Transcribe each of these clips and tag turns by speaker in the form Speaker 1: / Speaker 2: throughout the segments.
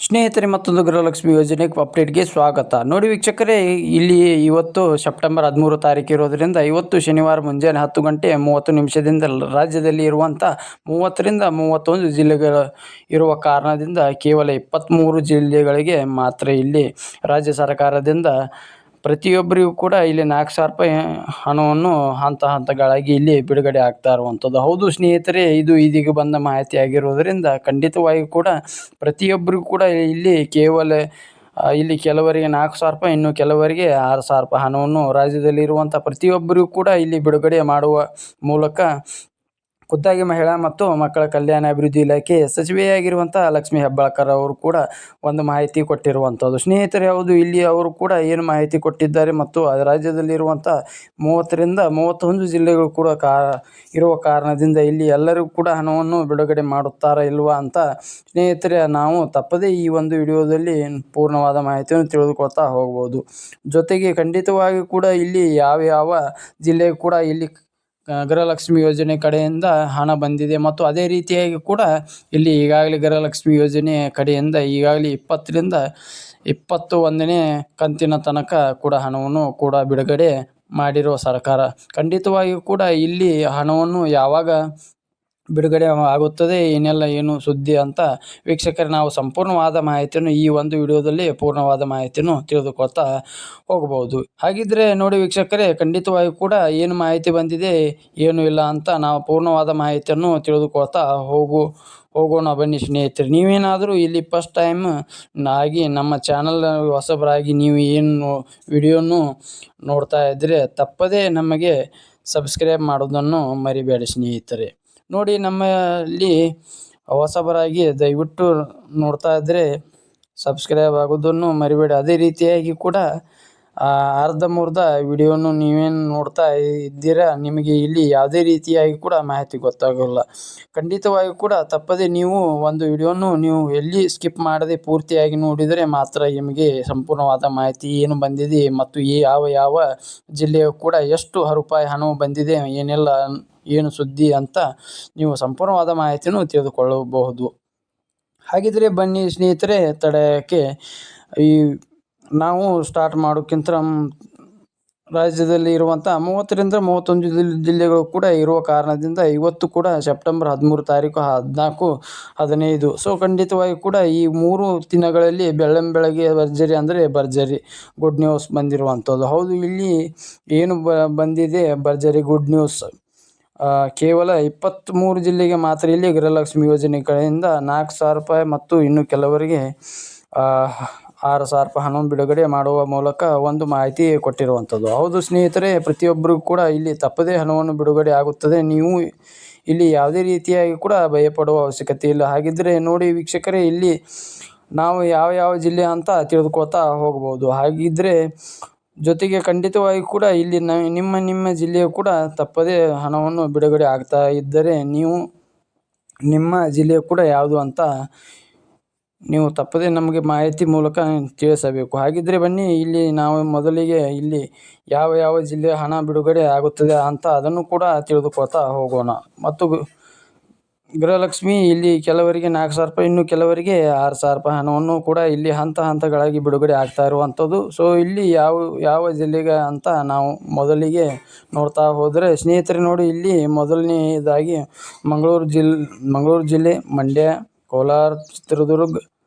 Speaker 1: ಸ್ನೇಹಿತರೆ, ಮತ್ತೊಂದು ಗೃಹಲಕ್ಷ್ಮಿ ಯೋಜನೆ ಅಪ್ಡೇಟ್ಗೆ ಸ್ವಾಗತ. ನೋಡಿ ವೀಕ್ಷಕರೇ, ಇಲ್ಲಿ ಇವತ್ತು ಸೆಪ್ಟೆಂಬರ್ 13 ತಾರೀಕು ಇರೋದರಿಂದ ಇವತ್ತು ಶನಿವಾರ ಮುಂಜಾನೆ 10 ಗಂಟೆ 30 ನಿಮಿಷದಿಂದ ರಾಜ್ಯದಲ್ಲಿ ಇರುವಂಥ 30ರಿಂದ 31 ಜಿಲ್ಲೆಗಳು ಇರುವ ಕಾರಣದಿಂದ ಕೇವಲ 23 ಜಿಲ್ಲೆಗಳಿಗೆ ಮಾತ್ರ ಇಲ್ಲಿ ರಾಜ್ಯ ಸರ್ಕಾರದಿಂದ ಪ್ರತಿಯೊಬ್ಬರಿಗೂ ಕೂಡ ಇಲ್ಲಿ 4,000 ರೂಪಾಯಿ ಹಣವನ್ನು ಹಂತಗಳಾಗಿ ಇಲ್ಲಿ ಬಿಡುಗಡೆ ಆಗ್ತಾ ಇರುವಂಥದ್ದು. ಹೌದು ಸ್ನೇಹಿತರೆ, ಇದು ಇದೀಗ ಬಂದ ಮಾಹಿತಿ ಆಗಿರೋದರಿಂದ ಖಂಡಿತವಾಗಿಯೂ ಕೂಡ ಪ್ರತಿಯೊಬ್ಬರಿಗೂ ಕೂಡ ಇಲ್ಲಿ ಕೇವಲ ಇಲ್ಲಿ ಕೆಲವರಿಗೆ 4,000 ರೂಪಾಯಿ, ಇನ್ನು ಕೆಲವರಿಗೆ 6,000 ರೂಪಾಯಿ ಹಣವನ್ನು ರಾಜ್ಯದಲ್ಲಿರುವಂಥ ಪ್ರತಿಯೊಬ್ಬರಿಗೂ ಕೂಡ ಇಲ್ಲಿ ಬಿಡುಗಡೆ ಮಾಡುವ ಮೂಲಕ ಖುದ್ದಾಗಿ ಮಹಿಳಾ ಮತ್ತು ಮಕ್ಕಳ ಕಲ್ಯಾಣ ಅಭಿವೃದ್ಧಿ ಇಲಾಖೆ ಸಚಿವೆಯಾಗಿರುವಂಥ ಲಕ್ಷ್ಮೀ ಹೆಬ್ಬಾಳ್ಕರ್ ಅವರು ಕೂಡ ಒಂದು ಮಾಹಿತಿ ಕೊಟ್ಟಿರುವಂಥದ್ದು. ಸ್ನೇಹಿತರೆ, ಹೌದು ಇಲ್ಲಿ ಅವರು ಕೂಡ ಏನು ಮಾಹಿತಿ ಕೊಟ್ಟಿದ್ದಾರೆ ಮತ್ತು ರಾಜ್ಯದಲ್ಲಿರುವಂಥ 30ರಿಂದ 31 ಜಿಲ್ಲೆಗಳು ಕೂಡ ಇರುವ ಕಾರಣದಿಂದ ಇಲ್ಲಿ ಎಲ್ಲರಿಗೂ ಕೂಡ ಹಣವನ್ನು ಬಿಡುಗಡೆ ಮಾಡುತ್ತಾರಾ ಇಲ್ವಾ ಅಂತ ಸ್ನೇಹಿತರೆ ನಾವು ತಪ್ಪದೇ ಈ ಒಂದು ವಿಡಿಯೋದಲ್ಲಿ ಪೂರ್ಣವಾದ ಮಾಹಿತಿಯನ್ನು ತಿಳಿದುಕೊಳ್ತಾ ಹೋಗ್ಬೋದು. ಜೊತೆಗೆ ಖಂಡಿತವಾಗಿಯೂ ಕೂಡ ಇಲ್ಲಿ ಯಾವ ಜಿಲ್ಲೆಗೂ ಕೂಡ ಇಲ್ಲಿ ಗೃಹಲಕ್ಷ್ಮಿ ಯೋಜನೆ ಕಡೆಯಿಂದ ಹಣ ಬಂದಿದೆ ಮತ್ತು ಅದೇ ರೀತಿಯಾಗಿ ಕೂಡ ಇಲ್ಲಿ ಈಗಾಗಲೇ ಗೃಹಲಕ್ಷ್ಮಿ ಯೋಜನೆ ಕಡೆಯಿಂದ ಈಗಾಗಲೇ 20ರಿಂದ 21ನೇ ಕಂತಿನ ತನಕ ಕೂಡ ಹಣವನ್ನು ಕೂಡ ಬಿಡುಗಡೆ ಮಾಡಿರುವ ಸರ್ಕಾರ. ಖಂಡಿತವಾಗಿಯೂ ಕೂಡ ಇಲ್ಲಿ ಹಣವನ್ನು ಯಾವಾಗ ಬಿಡುಗಡೆ ಆಗುತ್ತದೆ, ಏನು ಸುದ್ದಿ ಅಂತ ವೀಕ್ಷಕರೇ ನಾವು ಸಂಪೂರ್ಣವಾದ ಮಾಹಿತಿಯನ್ನು ಈ ಒಂದು ವಿಡಿಯೋದಲ್ಲಿ ಪೂರ್ಣವಾದ ಮಾಹಿತಿಯನ್ನು ತಿಳಿದುಕೊಳ್ತಾ ಹೋಗಬಹುದು. ಹಾಗಿದ್ರೆ ನೋಡಿ ವೀಕ್ಷಕರೇ, ಖಂಡಿತವಾಗಿಯೂ ಕೂಡ ಏನು ಮಾಹಿತಿ ಬಂದಿದೆ ಏನು ಇಲ್ಲ ಅಂತ ನಾವು ಪೂರ್ಣವಾದ ಮಾಹಿತಿಯನ್ನು ತಿಳಿದುಕೊಳ್ತಾ ಹೋಗೋಣ ಬನ್ನಿ ಸ್ನೇಹಿತರೆ. ನೀವೇನಾದರೂ ಇಲ್ಲಿ ಫಸ್ಟ್ ಟೈಮ್ ಆಗಿ ನಮ್ಮ ಚಾನಲ್ ಹೊಸಬರಾಗಿ ನೀವು ಏನು ವಿಡಿಯೋನು ನೋಡ್ತಾ ಇದ್ದರೆ ತಪ್ಪದೇ ನಮಗೆ ಸಬ್ಸ್ಕ್ರೈಬ್ ಮಾಡೋದನ್ನು ಮರಿಬೇಡಿ ಸ್ನೇಹಿತರೆ. ನೋಡಿ, ನಮ್ಮಲ್ಲಿ ಹೊಸಬರಾಗಿ ದಯವಿಟ್ಟು ನೋಡ್ತಾ ಇದ್ದರೆ ಸಬ್ಸ್ಕ್ರೈಬ್ ಆಗೋದನ್ನು ಮರಿಬೇಡಿ. ಅದೇ ರೀತಿಯಾಗಿ ಕೂಡ ಅರ್ಧಂಬರ್ಧ ವಿಡಿಯೋನು ನೀವೇನು ನೋಡ್ತಾ ಇದ್ದೀರಾ, ನಿಮಗೆ ಇಲ್ಲಿ ಯಾವುದೇ ರೀತಿಯಾಗಿ ಕೂಡ ಮಾಹಿತಿ ಗೊತ್ತಾಗೋಲ್ಲ. ಖಂಡಿತವಾಗಿಯೂ ಕೂಡ ತಪ್ಪದೆ ನೀವು ಒಂದು ವಿಡಿಯೋನು ನೀವು ಎಲ್ಲಿ ಸ್ಕಿಪ್ ಮಾಡದೆ ಪೂರ್ತಿಯಾಗಿ ನೋಡಿದರೆ ಮಾತ್ರ ನಿಮಗೆ ಸಂಪೂರ್ಣವಾದ ಮಾಹಿತಿ ಏನು ಬಂದಿದೆ ಮತ್ತು ಯಾವ ಜಿಲ್ಲೆಯು ಕೂಡ ಎಷ್ಟು ರೂಪಾಯಿ ಹಣವು ಬಂದಿದೆ, ಏನೆಲ್ಲ ಏನು ಸುದ್ದಿ ಅಂತ ನೀವು ಸಂಪೂರ್ಣವಾದ ಮಾಹಿತಿಯನ್ನು ತಿಳಿದುಕೊಳ್ಳಬಹುದು. ಹಾಗಿದ್ರೆ ಬನ್ನಿ ಸ್ನೇಹಿತರೆ, ತಡೆಯೋಕ್ಕೆ ನಾವು ಸ್ಟಾರ್ಟ್ ಮಾಡೋಕ್ಕಿಂತ ರಾಜ್ಯದಲ್ಲಿ ಇರುವಂಥ 30ರಿಂದ 31 ಜಿಲ್ಲೆಗಳು ಕೂಡ ಇರುವ ಕಾರಣದಿಂದ ಇವತ್ತು ಕೂಡ ಸೆಪ್ಟೆಂಬರ್ 13 ತಾರೀಕು 14, 15 ಸೊ ಖಂಡಿತವಾಗಿ ಕೂಡ ಈ 3 ದಿನಗಳಲ್ಲಿ ಬೆಳಗ್ಗೆ ಭರ್ಜರಿ ಅಂದರೆ ಭರ್ಜರಿ ಗುಡ್ ನ್ಯೂಸ್ ಬಂದಿರುವಂಥದ್ದು. ಹೌದು, ಇಲ್ಲಿ ಏನು ಬಂದಿದೆ ಭರ್ಜರಿ ಗುಡ್ ನ್ಯೂಸ್, ಕೇವಲ 23 ಜಿಲ್ಲೆಗೆ ಮಾತ್ರ ಇಲ್ಲಿ ಗೃಹಲಕ್ಷ್ಮಿ ಯೋಜನೆ ಕಡೆಯಿಂದ 4,000 ರೂಪಾಯಿ ಮತ್ತು ಇನ್ನು ಕೆಲವರಿಗೆ 6,000 ರೂಪಾಯಿ ಹಣವನ್ನು ಬಿಡುಗಡೆ ಮಾಡುವ ಮೂಲಕ ಒಂದು ಮಾಹಿತಿ ಕೊಟ್ಟಿರುವಂಥದ್ದು. ಹೌದು ಸ್ನೇಹಿತರೆ, ಪ್ರತಿಯೊಬ್ಬರಿಗೂ ಕೂಡ ಇಲ್ಲಿ ತಪ್ಪದೇ ಹಣವನ್ನು ಬಿಡುಗಡೆ ಆಗುತ್ತದೆ. ನೀವು ಇಲ್ಲಿ ಯಾವುದೇ ರೀತಿಯಾಗಿ ಕೂಡ ಭಯಪಡುವ ಅವಶ್ಯಕತೆ ಇಲ್ಲ. ಹಾಗಿದ್ದರೆ ನೋಡಿ ವೀಕ್ಷಕರೇ, ಇಲ್ಲಿ ನಾವು ಯಾವ ಜಿಲ್ಲೆ ಅಂತ ತಿಳಿದುಕೊಳ್ತಾ ಹೋಗ್ಬೋದು. ಹಾಗಿದ್ದರೆ ಜೊತೆಗೆ ಖಂಡಿತವಾಗಿ ಕೂಡ ಇಲ್ಲಿ ನಿಮ್ಮ ಜಿಲ್ಲೆಯು ಕೂಡ ತಪ್ಪದೇ ಹಣವನ್ನು ಬಿಡುಗಡೆ ಆಗ್ತಾ ಇದ್ದರೆ ನೀವು ನಿಮ್ಮ ಜಿಲ್ಲೆಯು ಕೂಡ ಯಾವುದು ಅಂತ ನೀವು ತಪ್ಪದೇ ನಮಗೆ ಮಾಹಿತಿ ಮೂಲಕ ತಿಳಿಸಬೇಕು. ಹಾಗಿದ್ದರೆ ಬನ್ನಿ, ಇಲ್ಲಿ ನಾವು ಮೊದಲಿಗೆ ಇಲ್ಲಿ ಯಾವ ಜಿಲ್ಲೆ ಹಣ ಬಿಡುಗಡೆ ಆಗುತ್ತದೆ ಅಂತ ಅದನ್ನು ಕೂಡ ತಿಳಿದುಕೊಳ್ತಾ ಹೋಗೋಣ. ಮತ್ತು ಗೃಹಲಕ್ಷ್ಮಿ ಇಲ್ಲಿ ಕೆಲವರಿಗೆ 4,000 ರೂಪಾಯಿ, ಇನ್ನು ಕೆಲವರಿಗೆ 6,000 ರೂಪಾಯಿ ಹಣವನ್ನು ಕೂಡ ಇಲ್ಲಿ ಹಂತಗಳಾಗಿ ಬಿಡುಗಡೆ ಆಗ್ತಾ ಇರುವಂಥದ್ದು. ಸೊ ಇಲ್ಲಿ ಯಾವ ಜಿಲ್ಲೆಗೆ ಅಂತ ನಾವು ಮೊದಲಿಗೆ ನೋಡ್ತಾ ಹೋದರೆ ಸ್ನೇಹಿತರೆ, ನೋಡಿ ಇಲ್ಲಿ ಮೊದಲನೇದಾಗಿ ಮಂಗಳೂರು ಜಿಲ್ಲೆ, ಮಂಡ್ಯ, ಕೋಲಾರ, ಚಿತ್ರದುರ್ಗ,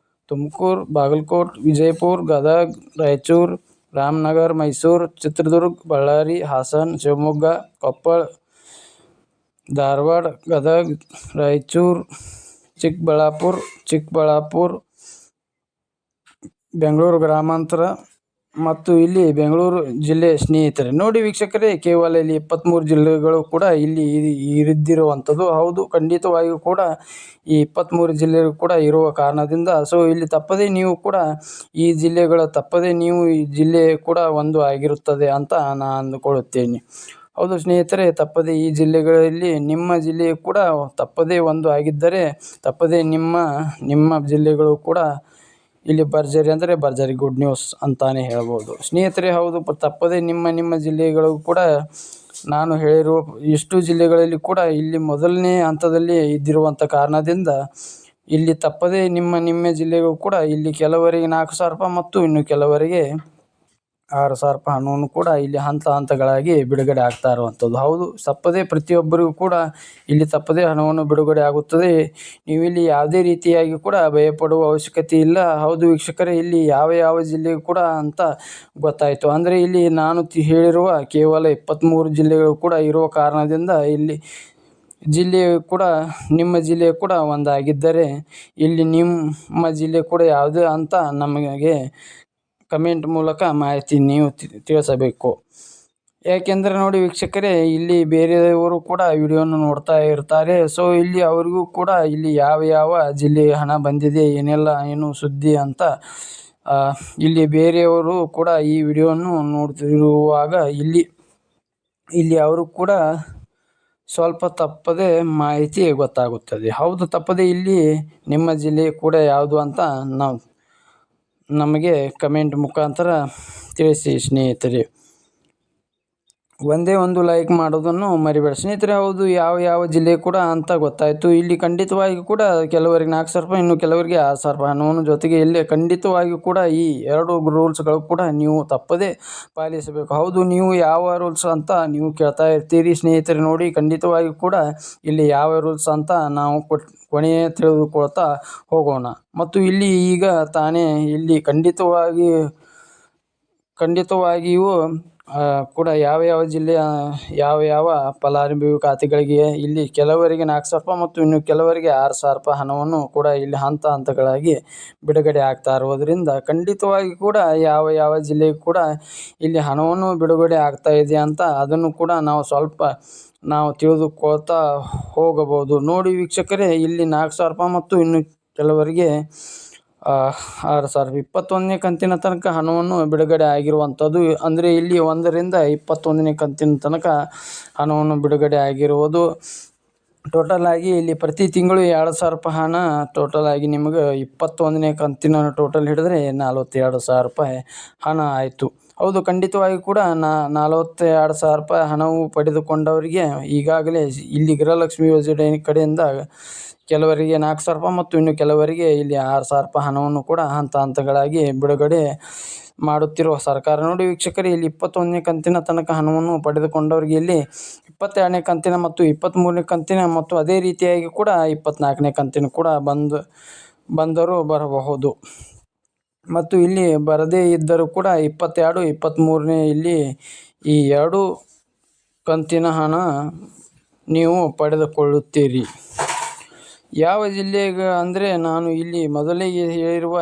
Speaker 1: ತುಮಕೂರು, ಬಾಗಲಕೋಟೆ, ವಿಜಯಪುರ, ಗದಗ, ರಾಯಚೂರು, ರಾಮನಗರ, ಮೈಸೂರು, ಚಿತ್ರದುರ್ಗ, ಬಳ್ಳಾರಿ, ಹಾಸನ, ಶಿವಮೊಗ್ಗ, ಕೊಪ್ಪಳ, ಧಾರವಾಡ, ಗದಗ, ರಾಯಚೂರು, ಚಿಕ್ಕಬಳ್ಳಾಪುರ, ಬೆಂಗಳೂರು ಗ್ರಾಮಾಂತರ ಮತ್ತು ಇಲ್ಲಿ ಬೆಂಗಳೂರು ಜಿಲ್ಲೆ. ಸ್ನೇಹಿತರೆ ನೋಡಿ ವೀಕ್ಷಕರೇ, ಕೇವಲ ಇಲ್ಲಿ 23 ಜಿಲ್ಲೆಗಳು ಕೂಡ ಇಲ್ಲಿ ಇರಿದ್ದಿರುವಂಥದ್ದು. ಹೌದು, ಖಂಡಿತವಾಗಿಯೂ ಕೂಡ ಈ 23 ಜಿಲ್ಲೆಗಳು ಕೂಡ ಇರುವ ಕಾರಣದಿಂದ ಸೊ ಇಲ್ಲಿ ತಪ್ಪದೇ ನೀವು ಕೂಡ ಈ ಜಿಲ್ಲೆ ಕೂಡ ಒಂದು ಆಗಿರುತ್ತದೆ ಅಂತ ನಾನು ಅಂದುಕೊಳ್ಳುತ್ತೇನೆ. ಹೌದು ಸ್ನೇಹಿತರೆ, ತಪ್ಪದೇ ಈ ಜಿಲ್ಲೆಗಳಲ್ಲಿ ನಿಮ್ಮ ಜಿಲ್ಲೆಯು ಕೂಡ ತಪ್ಪದೇ ಒಂದು ಆಗಿದ್ದರೆ ತಪ್ಪದೇ ನಿಮ್ಮ ಜಿಲ್ಲೆಗಳು ಕೂಡ ಇಲ್ಲಿ ಭರ್ಜರಿ ಅಂದರೆ ಭರ್ಜರಿ ಗುಡ್ ನ್ಯೂಸ್ ಅಂತಾನೆ ಹೇಳ್ಬೋದು ಸ್ನೇಹಿತರೆ. ಹೌದು, ತಪ್ಪದೇ ನಿಮ್ಮ ಜಿಲ್ಲೆಗಳು ಕೂಡ ನಾನು ಹೇಳಿರುವ ಇಷ್ಟು ಜಿಲ್ಲೆಗಳಲ್ಲಿ ಕೂಡ ಇಲ್ಲಿ ಮೊದಲನೇ ಹಂತದಲ್ಲಿ ಇದ್ದಿರುವಂಥ ಕಾರಣದಿಂದ ಇಲ್ಲಿ ತಪ್ಪದೇ ನಿಮ್ಮ ಜಿಲ್ಲೆಗೂ ಕೂಡ ಇಲ್ಲಿ ಕೆಲವರಿಗೆ 4,000 ರೂಪಾಯಿ ಮತ್ತು ಇನ್ನು ಕೆಲವರಿಗೆ 6,000 ರೂಪಾಯಿ ಹಣವನ್ನು ಕೂಡ ಇಲ್ಲಿ ಹಂತಗಳಾಗಿ ಬಿಡುಗಡೆ ಆಗ್ತಾ ಇರುವಂಥದ್ದು. ಹೌದು, ತಪ್ಪದೇ ಪ್ರತಿಯೊಬ್ಬರಿಗೂ ಕೂಡ ಇಲ್ಲಿ ತಪ್ಪದೇ ಹಣವನ್ನು ಬಿಡುಗಡೆ ಆಗುತ್ತದೆ. ನೀವಿಲ್ಲಿ ಯಾವುದೇ ರೀತಿಯಾಗಿ ಕೂಡ ಭಯಪಡುವ ಅವಶ್ಯಕತೆ ಇಲ್ಲ. ಹೌದು ವೀಕ್ಷಕರೇ, ಇಲ್ಲಿ ಯಾವ ಜಿಲ್ಲೆಗೂ ಕೂಡ ಅಂತ ಗೊತ್ತಾಯಿತು. ಅಂದರೆ ಇಲ್ಲಿ ನಾನು ಹೇಳಿರುವ ಕೇವಲ 23 ಜಿಲ್ಲೆಗಳು ಕೂಡ ಇರುವ ಕಾರಣದಿಂದ ಇಲ್ಲಿ ಜಿಲ್ಲೆಯು ಕೂಡ ನಿಮ್ಮ ಜಿಲ್ಲೆ ಕೂಡ ಒಂದಾಗಿದ್ದರೆ ಇಲ್ಲಿ ನಿಮ್ಮ ಜಿಲ್ಲೆ ಕೂಡ ಯಾವುದು ಅಂತ ನಮಗೆ ಕಮೆಂಟ್ ಮೂಲಕ ಮಾಹಿತಿ ನೀವು ತಿಳಿಸಬೇಕು. ಯಾಕೆಂದರೆ ನೋಡಿ ವೀಕ್ಷಕರೇ, ಇಲ್ಲಿ ಬೇರೆಯವರು ಕೂಡ ವಿಡಿಯೋನ ನೋಡ್ತಾ ಇರ್ತಾರೆ. ಸೊ ಇಲ್ಲಿ ಅವರಿಗೂ ಕೂಡ ಇಲ್ಲಿ ಯಾವ ಜಿಲ್ಲೆಗೆ ಹಣ ಬಂದಿದೆ ಏನು ಸುದ್ದಿ ಅಂತ ಇಲ್ಲಿ ಬೇರೆಯವರು ಕೂಡ ಈ ವಿಡಿಯೋವನ್ನು ನೋಡ್ತಿರುವಾಗ ಇಲ್ಲಿ ಅವರು ಕೂಡ ಸ್ವಲ್ಪ ತಪ್ಪದೆ ಮಾಹಿತಿ ಗೊತ್ತಾಗುತ್ತದೆ. ಹೌದು, ತಪ್ಪದೆ ಇಲ್ಲಿ ನಿಮ್ಮ ಜಿಲ್ಲೆ ಕೂಡ ಯಾವುದು ಅಂತ ನಮಗೆ ಕಮೆಂಟ್ ಮುಖಾಂತರ ತಿಳಿಸಿ ಸ್ನೇಹಿತರೆ. ಒಂದೇ ಒಂದು ಲೈಕ್ ಮಾಡೋದನ್ನು ಮರಿಬೇಡಿ ಸ್ನೇಹಿತರೆ. ಹೌದು, ಯಾವ ಜಿಲ್ಲೆ ಕೂಡ ಅಂತ ಗೊತ್ತಾಯಿತು. ಇಲ್ಲಿ ಖಂಡಿತವಾಗಿ ಕೂಡ ಕೆಲವರಿಗೆ 4,000 ರೂಪಾಯಿ, ಇನ್ನು ಕೆಲವರಿಗೆ 6,000 ರೂಪಾಯಿ ಹಣವನ್ನು ಜೊತೆಗೆ ಇಲ್ಲಿ ಖಂಡಿತವಾಗಿ ಕೂಡ ಈ 2 ರೂಲ್ಸ್ಗಳು ಕೂಡ ನೀವು ತಪ್ಪದೇ ಪಾಲಿಸಬೇಕು. ಹೌದು, ನೀವು ಯಾವ ರೂಲ್ಸ್ ಅಂತ ನೀವು ಕೇಳ್ತಾ ಇರ್ತೀರಿ ಸ್ನೇಹಿತರೆ. ನೋಡಿ, ಖಂಡಿತವಾಗಿ ಕೂಡ ಇಲ್ಲಿ ಯಾವ ರೂಲ್ಸ್ ಅಂತ ನಾವು ಕೊನೆಯ ತಿಳಿದುಕೊಳ್ತಾ ಹೋಗೋಣ. ಮತ್ತು ಇಲ್ಲಿ ಈಗ ತಾನೇ ಇಲ್ಲಿ ಖಂಡಿತವಾಗಿಯೂ ಕೂಡ ಯಾವ ಜಿಲ್ಲೆಯ ಯಾವ ಫಲಾನುಭವಿ ಖಾತೆಗಳಿಗೆ ಇಲ್ಲಿ ಕೆಲವರಿಗೆ 4,000 ರೂಪಾಯಿ ಮತ್ತು ಇನ್ನು ಕೆಲವರಿಗೆ 6,000 ರೂಪಾಯಿ ಹಣವನ್ನು ಕೂಡ ಇಲ್ಲಿ ಹಂತಗಳಾಗಿ ಬಿಡುಗಡೆ ಆಗ್ತಾ ಇರುವುದರಿಂದ ಖಂಡಿತವಾಗಿ ಕೂಡ ಯಾವ ಜಿಲ್ಲೆಗೂ ಕೂಡ ಇಲ್ಲಿ ಹಣವನ್ನು ಬಿಡುಗಡೆ ಆಗ್ತಾ ಇದೆ ಅಂತ ಅದನ್ನು ಕೂಡ ನಾವು ತಿಳಿದುಕೊಳ್ತಾ ಹೋಗಬಹುದು. ನೋಡಿ ವೀಕ್ಷಕರೇ, ಇಲ್ಲಿ 4,000 ರೂಪಾಯಿ ಮತ್ತು ಇನ್ನು ಕೆಲವರಿಗೆ 6,000 21ನೇ ಕಂತಿನ ತನಕ ಹಣವನ್ನು ಬಿಡುಗಡೆ ಆಗಿರುವಂಥದ್ದು. ಅಂದರೆ ಇಲ್ಲಿ 1ರಿಂದ 21ನೇ ಕಂತಿನ ತನಕ ಹಣವನ್ನು ಬಿಡುಗಡೆ ಆಗಿರುವುದು. ಟೋಟಲ್ ಆಗಿ ಇಲ್ಲಿ ಪ್ರತಿ ತಿಂಗಳು 2,000 ರೂಪಾಯಿ ಹಣ ಟೋಟಲ್ ಆಗಿ ನಿಮಗೆ 21ನೇ ಕಂತಿನ ಟೋಟಲ್ ಹಿಡಿದ್ರೆ 42,000 ರೂಪಾಯಿ ಹಣ ಆಯಿತು. ಹೌದು, ಖಂಡಿತವಾಗಿ ಕೂಡ 42,000 ರೂಪಾಯಿ ಹಣವು ಪಡೆದುಕೊಂಡವರಿಗೆ ಈಗಾಗಲೇ ಇಲ್ಲಿ ಗೃಹಲಕ್ಷ್ಮಿ ಯೋಜನೆ ಕಡೆಯಿಂದ ಕೆಲವರಿಗೆ 4,000 ರೂಪಾಯಿ ಮತ್ತು ಇನ್ನು ಕೆಲವರಿಗೆ ಇಲ್ಲಿ 6,000 ರೂಪಾಯಿ ಹಣವನ್ನು ಕೂಡ ಹಂತಗಳಾಗಿ ಬಿಡುಗಡೆ ಮಾಡುತ್ತಿರುವ ಸರ್ಕಾರ. ನೋಡಿ ವೀಕ್ಷಕರೇ, ಇಲ್ಲಿ 21ನೇ ಕಂತಿನ ತನಕ ಹಣವನ್ನು ಪಡೆದುಕೊಂಡವರಿಗೆ ಇಲ್ಲಿ 22ನೇ ಕಂತಿನ ಮತ್ತು 23ನೇ ಕಂತಿನ ಮತ್ತು ಅದೇ ರೀತಿಯಾಗಿ ಕೂಡ 24ನೇ ಕಂತಿನ ಕೂಡ ಬಂದರೂ ಬರಬಹುದು. ಮತ್ತು ಇಲ್ಲಿ ಬರದೇ ಇದ್ದರೂ ಕೂಡ 22, 23ನೇ ಇಲ್ಲಿ ಈ 2 ಕಂತಿನ ಹಣ ನೀವು ಪಡೆದುಕೊಳ್ಳುತ್ತೀರಿ. ಯಾವ ಜಿಲ್ಲೆಗೆ ಅಂದರೆ ನಾನು ಇಲ್ಲಿ ಮೊದಲೇ ಹೇಳಿರುವ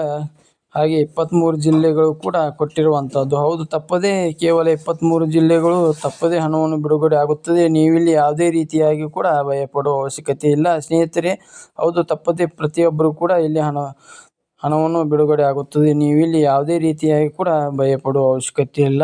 Speaker 1: ಹಾಗೆ 23 ಜಿಲ್ಲೆಗಳು ಕೂಡ ಕೊಟ್ಟಿರುವಂಥದ್ದು. ಹೌದು, ತಪ್ಪದೇ ಕೇವಲ 23 ಜಿಲ್ಲೆಗಳು ತಪ್ಪದೇ ಹಣವನ್ನು ಬಿಡುಗಡೆ ಆಗುತ್ತದೆ. ನೀವಿಲ್ಲಿ ಯಾವುದೇ ರೀತಿಯಾಗಿ ಕೂಡ ಭಯಪಡುವ ಅವಶ್ಯಕತೆ ಇಲ್ಲ ಸ್ನೇಹಿತರೆ. ಹೌದು, ತಪ್ಪದೇ ಪ್ರತಿಯೊಬ್ಬರು ಕೂಡ ಇಲ್ಲಿ ಹಣವನ್ನು ಬಿಡುಗಡೆ ಆಗುತ್ತದೆ. ನೀವಿಲ್ಲಿ ಯಾವುದೇ ರೀತಿಯಾಗಿ ಕೂಡ ಭಯಪಡುವ ಅವಶ್ಯಕತೆ ಇಲ್ಲ.